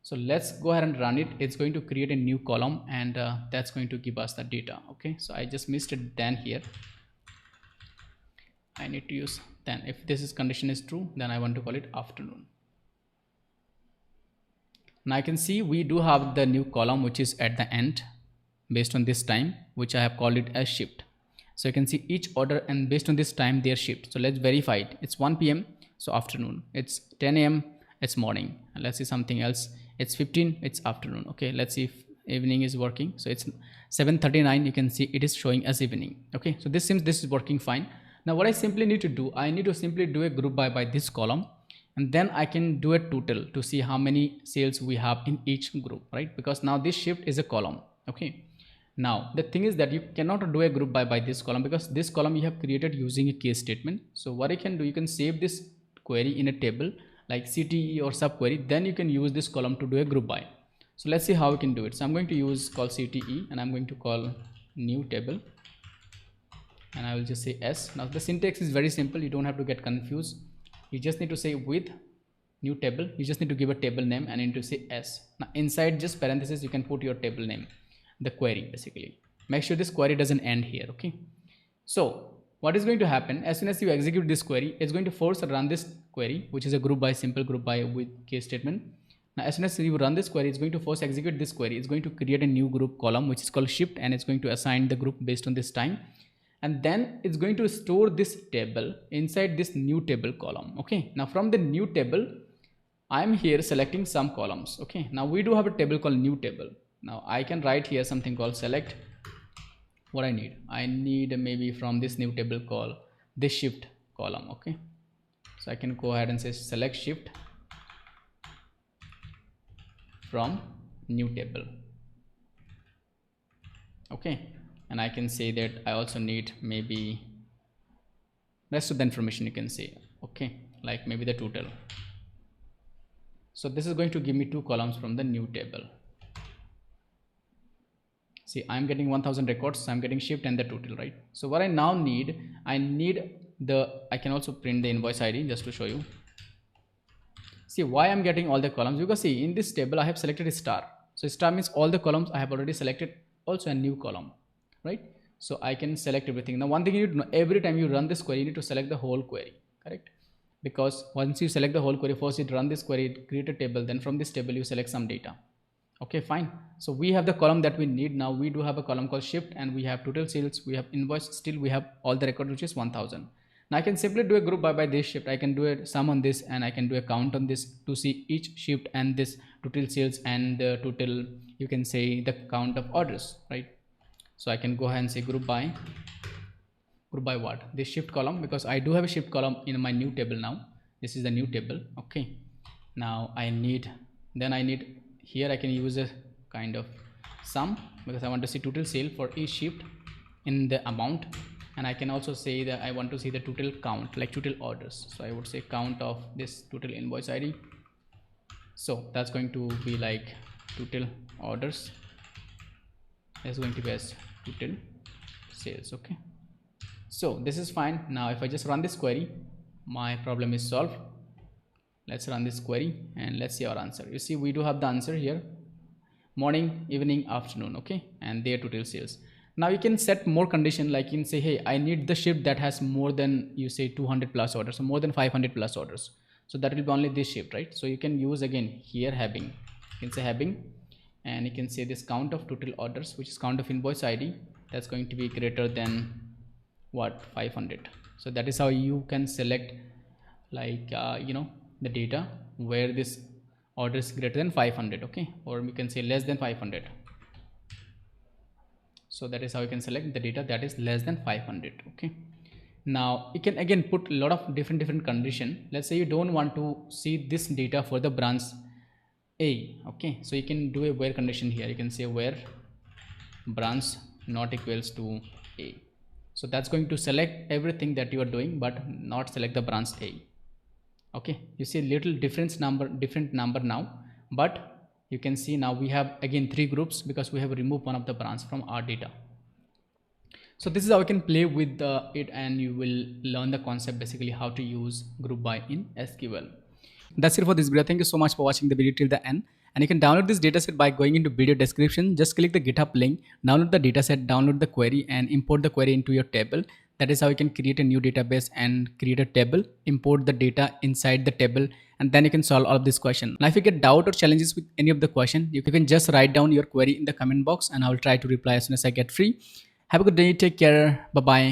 So let's go ahead and run it. It's going to create a new column, and that's going to give us the data. Okay, so I just missed it then here. I need to use then. If this is condition is true, then I want to call it afternoon. Now I can see we do have the new column which is at the end based on this time, which I have called it as shift. So you can see each order, and based on this time their shift. So let's verify it. It's 1 p.m. so afternoon. It's 10 a.m. it's morning. And let's see something else. It's 15, it's afternoon. Okay, let's see if evening is working. So it's 7:39, you can see it is showing as evening. Okay, so this seems this is working fine. Now what I simply need to do, I need to simply do a group by this column, and then I can do a total to see how many sales we have in each group, right? Because now this shift is a column. Okay, now the thing is that you cannot do a group by this column, because this column you have created using a case statement. So what I can do, you can save this query in a table like CTE or subquery, then you can use this column to do a group by. So let's see how we can do it. So I'm going to use call CTE, and I'm going to call new table, and I will just say S. Now the syntax is very simple, you don't have to get confused. You just need to say with new table, you just need to give a table name and need to say S. Now inside just parenthesis you can put your table name, the query basically. Make sure this query doesn't end here. Okay, so what is going to happen, as soon as you execute this query, it's going to force run this query, which is a group by, simple group by with case statement. Now as soon as you run this query, it's going to force execute this query. It's going to create a new group column which is called shift, and it's going to assign the group based on this time, and then it's going to store this table inside this new table column. Okay, now from the new table I'm here selecting some columns. Okay, now we do have a table called new table. Now I can write here something called select. What I need maybe from this new table called this shift column. Okay, so I can go ahead and say select shift from new table. Okay, and I can say that I also need maybe rest of the information, you can say. Okay, like maybe the total. So this is going to give me two columns from the new table. See, I'm getting 1000 records, so I'm getting shift and the total, right? So what I now need, I can also print the invoice ID just to show you. See why I'm getting all the columns, because see in this table I have selected a star. So star means all the columns I have already selected, also a new column, right? So I can select everything. Now one thing you need to know, every time you run this query, you need to select the whole query, correct? Because once you select the whole query, first you run this query, create a table, then from this table you select some data. Okay, fine. So we have the column that we need. Now we do have a column called shift, and we have total sales, we have invoice, still we have all the record, which is 1000. Now I can simply do a group by this shift. I can do a sum on this, and I can do a count on this to see each shift and this total sales and the total, you can say the count of orders, right? So I can go ahead and say group by what? This shift column, because I do have a shift column in my new table now. This is the new table. Okay, now I need here I can use a kind of sum, because I want to see total sale for each shift in the amount, and I can also say that I want to see the total count, like total orders. So I would say count of this total invoice ID. So that's going to be like total orders. That's going to be as total sales. Okay, so this is fine. Now if I just run this query, my problem is solved. Let's run this query and let's see our answer. You see we do have the answer here, morning, evening, afternoon. Okay, and their total sales. Now you can set more condition, like you can say, hey, I need the shift that has more than, you say 200 plus orders, so more than 500 plus orders. So that will be only this shift, right? So you can use again here having, you can say having, and you can say this count of total orders, which is count of invoice ID, that's going to be greater than what, 500. So that is how you can select, like the data where this order is greater than 500. Okay, or we can say less than 500. So that is how you can select the data that is less than 500. Okay, now you can again put a lot of different condition. Let's say you don't want to see this data for the branch A. Okay, so you can do a where condition here. You can say where branch not equals to A. So that's going to select everything that you are doing, but not select the branch A. Okay, you see a little different number now, but you can see now we have again 3 groups because we have removed one of the branch from our data. So this is how you can play with it, and you will learn the concept basically how to use group by in SQL. That's it for this video. Thank you so much for watching the video till the end. And you can download this dataset by going into video description. Just click the GitHub link, download the dataset, download the query, and import the query into your table. That is how you can create a new database and create a table, import the data inside the table, and then you can solve all of this question. Now if you get doubt or challenges with any of the question, you can just write down your query in the comment box and I will try to reply as soon as I get free. Have a good day. Take care. Bye bye.